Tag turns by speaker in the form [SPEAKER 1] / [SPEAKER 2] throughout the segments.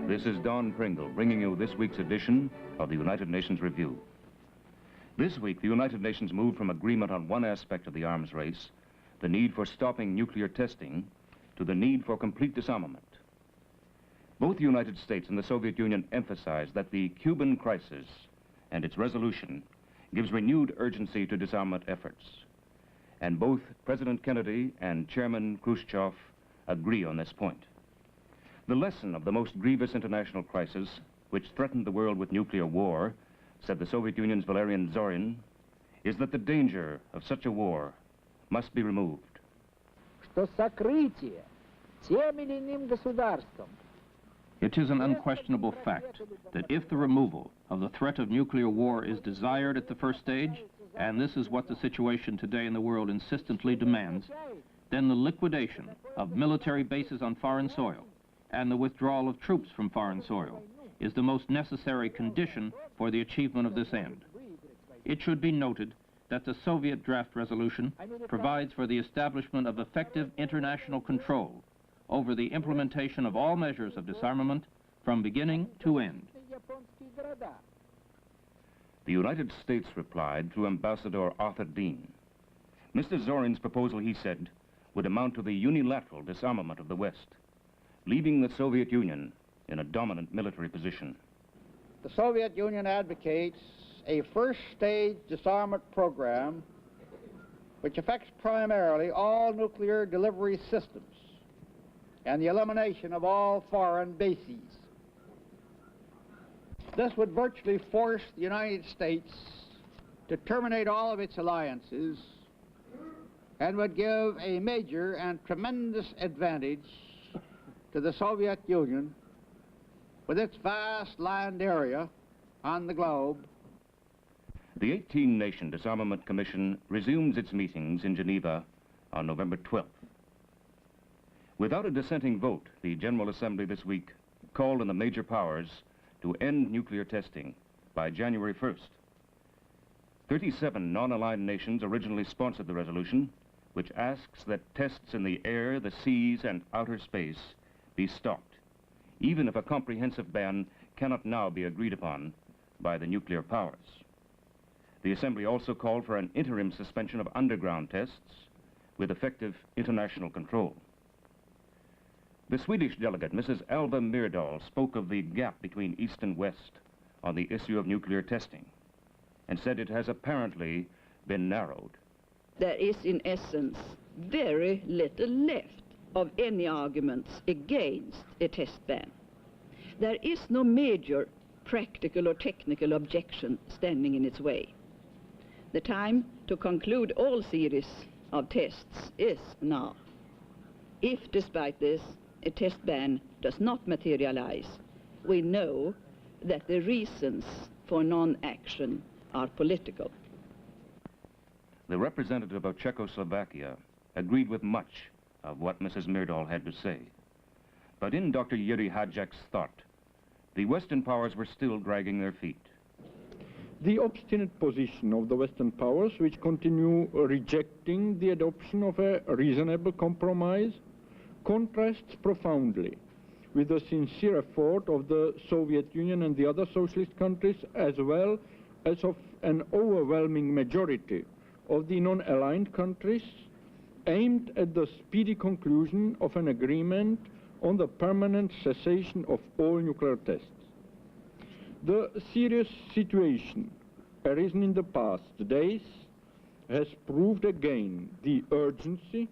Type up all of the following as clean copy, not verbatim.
[SPEAKER 1] This is Don Pringle bringing you this week's edition of the United Nations Review. This week, the United Nations moved from agreement on one aspect of the arms race, the need for stopping nuclear testing, to the need for complete disarmament. Both the United States and the Soviet Union emphasized that the Cuban crisis and its resolution gives renewed urgency to disarmament efforts. And both President Kennedy and Chairman Khrushchev agree on this point. The lesson of the most grievous international crisis, which threatened the world with nuclear war, said the Soviet Union's Valerian Zorin, is that the danger of such a war must be removed.
[SPEAKER 2] It is an unquestionable fact that if the removal of the threat of nuclear war is desired at the first stage, and this is what the situation today in the world insistently demands, then the liquidation of military bases on foreign soil and the withdrawal of troops from foreign soil is the most necessary condition for the achievement of this end. It should be noted that the Soviet draft resolution provides for the establishment of effective international control over the implementation of all measures of disarmament from beginning to end.
[SPEAKER 1] The United States replied through Ambassador Arthur Dean. Mr. Zorin's proposal, he said, would amount to the unilateral disarmament of the West, leaving the Soviet Union in a dominant military position.
[SPEAKER 3] The Soviet Union advocates a first-stage disarmament program which affects primarily all nuclear delivery systems and the elimination of all foreign bases. This would virtually force the United States to terminate all of its alliances and would give a major and tremendous advantage to the Soviet Union with its vast land area on the globe.
[SPEAKER 1] The 18-nation Disarmament Commission resumes its meetings in Geneva on November 12th. Without a dissenting vote, the General Assembly this week called on the major powers to end nuclear testing by January 1st. 37 non-aligned nations originally sponsored the resolution, which asks that tests in the air, the seas, and outer space be stopped, even if a comprehensive ban cannot now be agreed upon by the nuclear powers. The Assembly also called for an interim suspension of underground tests with effective international control. The Swedish delegate, Mrs. Alva Myrdal, spoke of the gap between East and West on the issue of nuclear testing and said it has apparently been narrowed.
[SPEAKER 4] There is, in essence, very little left of any arguments against a test ban. There is no major practical or technical objection standing in its way. The time to conclude all series of tests is now. If, despite this, a test ban does not materialize, we know that the reasons for non-action are political.
[SPEAKER 1] The representative of Czechoslovakia agreed with much of what Mrs. Myrdal had to say. But in Dr. Yuri Hadjak's thought, the Western powers were still dragging their feet.
[SPEAKER 5] The obstinate position of the Western powers, which continue rejecting the adoption of a reasonable compromise, contrasts profoundly with the sincere effort of the Soviet Union and the other socialist countries, as well as of an overwhelming majority of the non-aligned countries, aimed at the speedy conclusion of an agreement on the permanent cessation of all nuclear tests. The serious situation arisen in the past days has proved again the urgency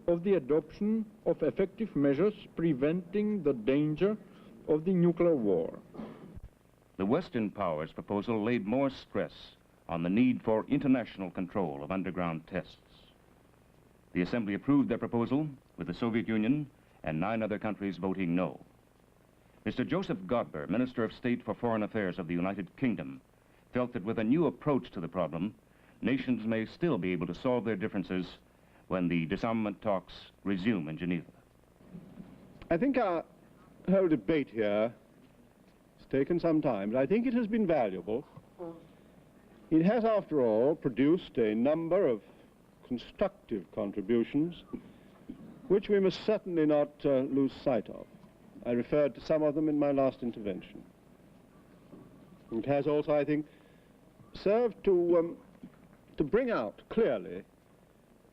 [SPEAKER 5] of the adoption of effective measures preventing the danger of the nuclear war.
[SPEAKER 1] The Western powers' proposal laid more stress on the need for international control of underground tests. The Assembly approved their proposal, with the Soviet Union and 9 other countries voting no. Mr. Joseph Godber, Minister of State for Foreign Affairs of the United Kingdom, felt that with a new approach to the problem, nations may still be able to solve their differences when the disarmament talks resume in Geneva.
[SPEAKER 6] I think our whole debate here has taken some time, but I think it has been valuable. It has, after all, produced a number of constructive contributions which we must certainly not lose sight of. I referred to some of them in my last intervention. It has also, I think, served to bring out clearly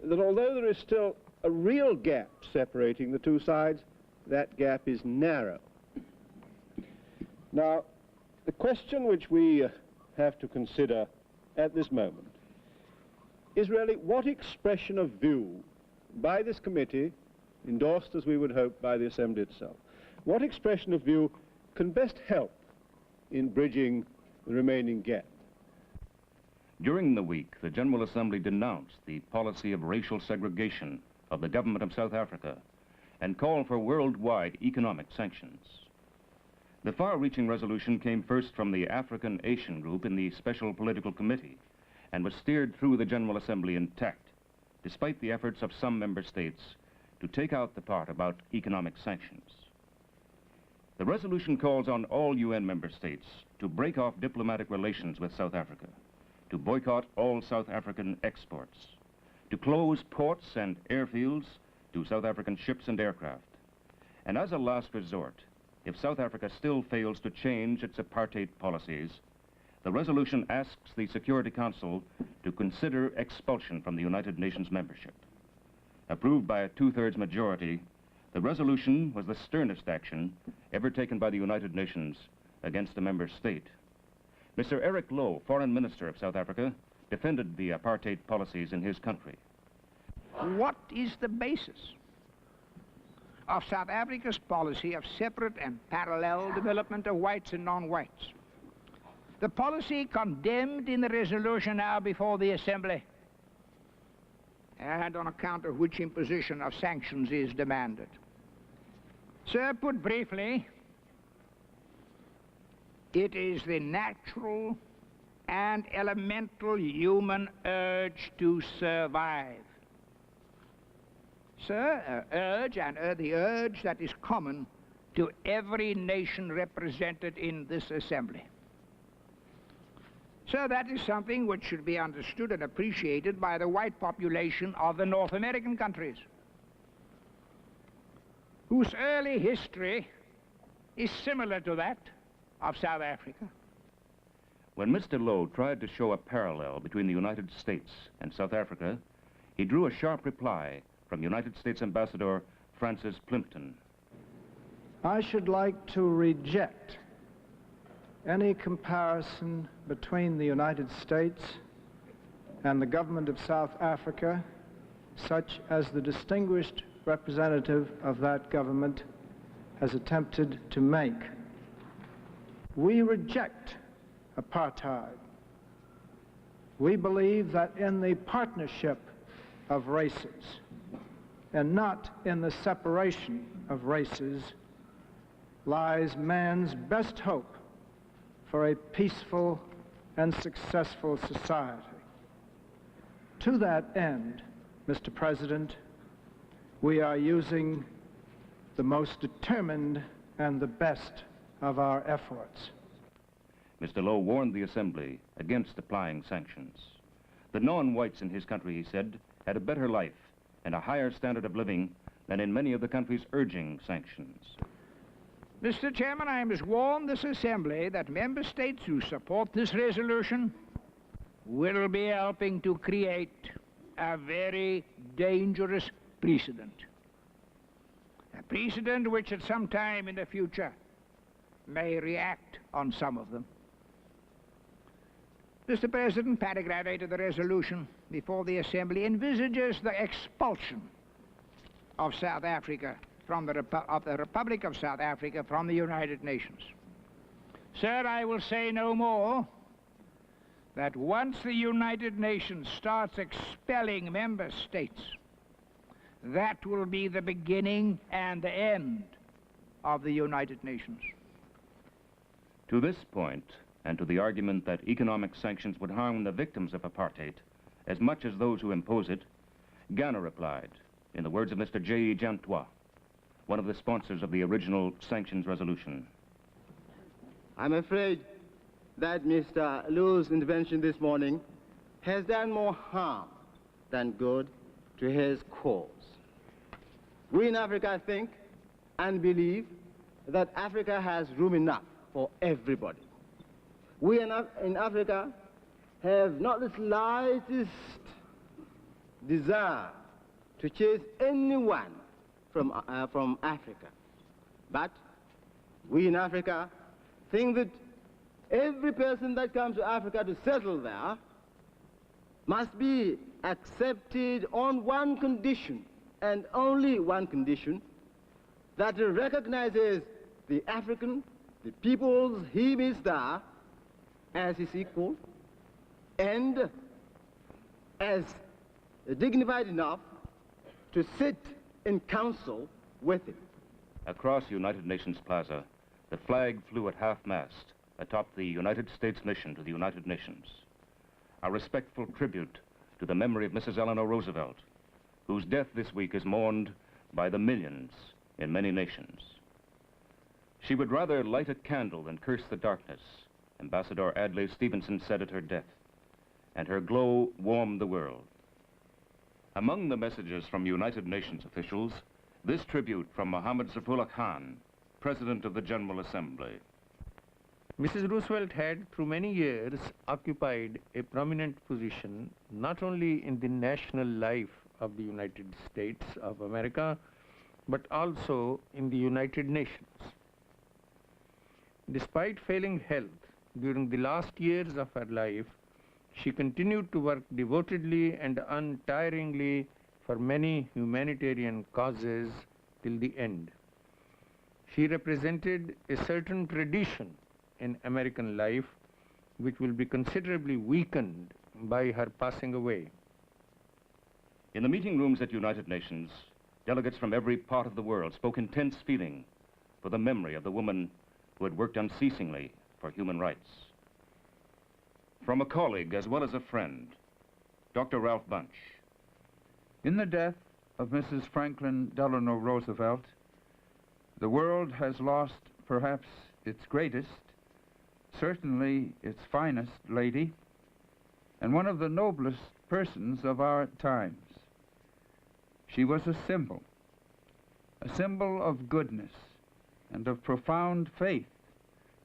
[SPEAKER 6] that although there is still a real gap separating the two sides, that gap is narrow. Now, the question which we have to consider at this moment is really what expression of view by this committee, endorsed as we would hope by the Assembly itself, what expression of view can best help in bridging the remaining gap.
[SPEAKER 1] During the week, the General Assembly denounced the policy of racial segregation of the government of South Africa and called for worldwide economic sanctions. The far-reaching resolution came first from the African Asian Group in the Special Political Committee and was steered through the General Assembly intact, despite the efforts of some member states to take out the part about economic sanctions. The resolution calls on all UN member states to break off diplomatic relations with South Africa, to boycott all South African exports, to close ports and airfields to South African ships and aircraft, and as a last resort, if South Africa still fails to change its apartheid policies, the resolution asks the Security Council to consider expulsion from the United Nations membership. Approved by a two-thirds majority, the resolution was the sternest action ever taken by the United Nations against a member state. Mr. Eric Lowe, Foreign Minister of South Africa, defended the apartheid policies in his country.
[SPEAKER 7] What is the basis of South Africa's policy of separate and parallel development of whites and non-whites? The policy condemned in the resolution now before the Assembly, and on account of which imposition of sanctions is demanded. Sir, put briefly, it is the natural and elemental human urge to survive. Sir, the urge that is common to every nation represented in this Assembly. So that is something which should be understood and appreciated by the white population of the North American countries, whose early history is similar to that of South Africa.
[SPEAKER 1] When Mr. Lowe tried to show a parallel between the United States and South Africa, he drew a sharp reply from United States Ambassador Francis Plimpton.
[SPEAKER 8] I should like to reject any comparison between the United States and the government of South Africa, such as the distinguished representative of that government has attempted to make. We reject apartheid. We believe that in the partnership of races and not in the separation of races lies man's best hope for a peaceful and successful society. To that end, Mr. President, we are using the most determined and the best of our efforts.
[SPEAKER 1] Mr. Lowe warned the Assembly against applying sanctions. The non-whites in his country, he said, had a better life and a higher standard of living than in many of the countries urging sanctions.
[SPEAKER 7] Mr. Chairman, I must warn this Assembly that member states who support this resolution will be helping to create a very dangerous precedent. A precedent which at some time in the future may react on some of them. Mr. President, paragraph 8 of the resolution before the Assembly envisages the expulsion of South Africa from the Republic of South Africa from the United Nations. Sir, I will say no more that once the United Nations starts expelling member states, that will be the beginning and the end of the United Nations.
[SPEAKER 1] To this point, and to the argument that economic sanctions would harm the victims of apartheid as much as those who impose it, Ghana replied, in the words of Mr. J.E. Jantois, one of the sponsors of the original sanctions resolution.
[SPEAKER 9] I'm afraid that Mr. Lowe's intervention this morning has done more harm than good to his cause. We in Africa think and believe that Africa has room enough for everybody. We in Africa have not the slightest desire to chase anyone from Africa. But we in Africa think that every person that comes to Africa to settle there must be accepted on one condition, and only one condition, that recognizes the African, the peoples he meets there, as his equal, and as dignified enough to sit in council with him.
[SPEAKER 1] Across United Nations Plaza, the flag flew at half-mast atop the United States mission to the United Nations, a respectful tribute to the memory of Mrs. Eleanor Roosevelt, whose death this week is mourned by the millions in many nations. She would rather light a candle than curse the darkness, Ambassador Adlai Stevenson said at her death, and her glow warmed the world. Among the messages from United Nations officials, this tribute from Mohammad Zafrullah Khan, President of the General Assembly.
[SPEAKER 10] Mrs. Roosevelt had, through many years, occupied a prominent position not only in the national life of the United States of America, but also in the United Nations. Despite failing health during the last years of her life, she continued to work devotedly and untiringly for many humanitarian causes till the end. She represented a certain tradition in American life which will be considerably weakened by her passing away.
[SPEAKER 1] In the meeting rooms at United Nations, delegates from every part of the world spoke intense feeling for the memory of the woman who had worked unceasingly for human rights. From a colleague as well as a friend, Dr. Ralph Bunch.
[SPEAKER 11] In the death of Mrs. Franklin Delano Roosevelt, the world has lost perhaps its greatest, certainly its finest lady, and one of the noblest persons of our times. She was a symbol of goodness and of profound faith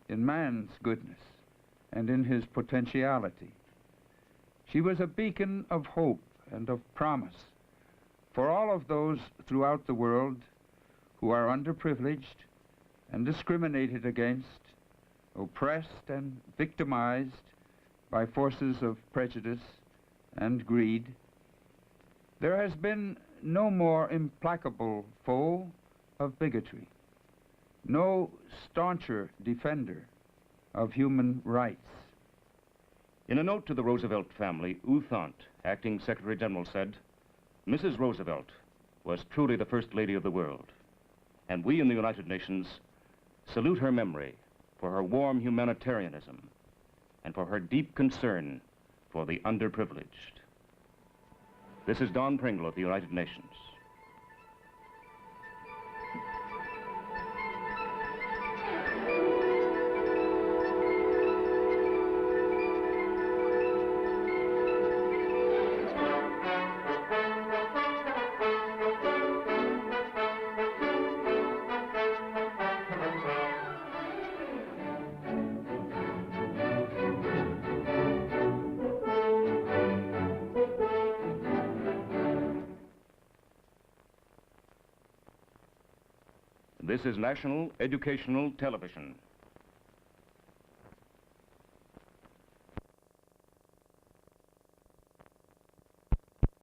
[SPEAKER 11] in man's goodness and in his potentiality. She was a beacon of hope and of promise for all of those throughout the world who are underprivileged and discriminated against, oppressed and victimized by forces of prejudice and greed. There has been no more implacable foe of bigotry, no stauncher defender of human rights.
[SPEAKER 1] In a note to the Roosevelt family, U Thant, acting Secretary General, said, Mrs. Roosevelt was truly the First Lady of the world, and we in the United Nations salute her memory for her warm humanitarianism and for her deep concern for the underprivileged. This is Don Pringle at the United Nations. This is National Educational Television.